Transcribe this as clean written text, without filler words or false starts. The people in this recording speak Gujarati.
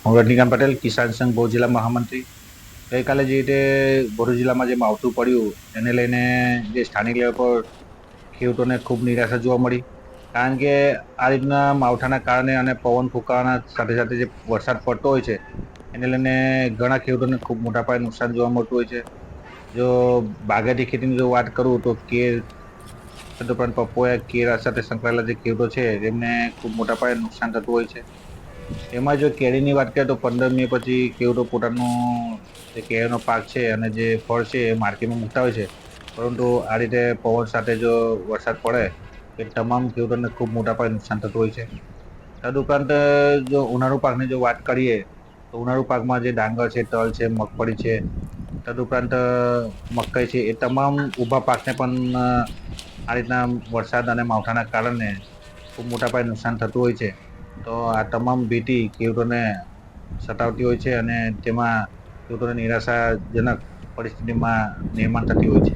હું રજનીકાંત પટેલ, કિસાન સંઘ ભરૂચ જિલ્લા મહામંત્રી. ગઈકાલે જે રીતે ભરૂચ જિલ્લામાં જે માવઠું પડ્યું એને લઈને જે સ્થાનિક લેવલ પર ખેડૂતોને ખૂબ નિરાશા જોવા મળી. કારણ કે આ રીતના માવઠાના કારણે અને પવન ફૂંકાવાના સાથે સાથે જે વરસાદ પડતો હોય છે એને લઈને ઘણા ખેડૂતોને ખૂબ મોટા પાયે નુકસાન જોવા મળતું હોય છે. જો બાગાયતી ખેતીની જો વાત કરું તો કેર તદુપરાંત પપોયા, કેળા સાથે સંકળાયેલા જે ખેડૂતો છે તેમને ખૂબ મોટા પાયે નુકસાન થતું હોય છે. એમાં જો કેરીની વાત કરીએ તો 15 મે પછી ખેડૂતો પોતાનું જે કેરીનો પાક છે અને જે ફળ છે એ માર્કેટમાં મૂકતા હોય છે. પરંતુ આ રીતે પવન સાથે જો વરસાદ પડે એ તમામ ખેડૂતોને ખૂબ મોટા પાયે નુકસાન થતું હોય છે. તદુપરાંત જો ઉનાળુ પાકની જો વાત કરીએ તો ઉનાળુ પાકમાં જે ડાંગર છે, તલ છે, મગફળી છે, તદુપરાંત મકાઈ છે એ તમામ ઊભા પાકને પણ આ રીતના વરસાદ અને માવઠાના કારણે ખૂબ મોટા પાયે નુકસાન થતું હોય છે. તો આ તમામ ભીતિ ખેડૂતોને સતાવતી હોય છે અને તેમાં ખેડૂતોને નિરાશાજનક પરિસ્થિતિમાં નિર્માણ થતી હોય છે.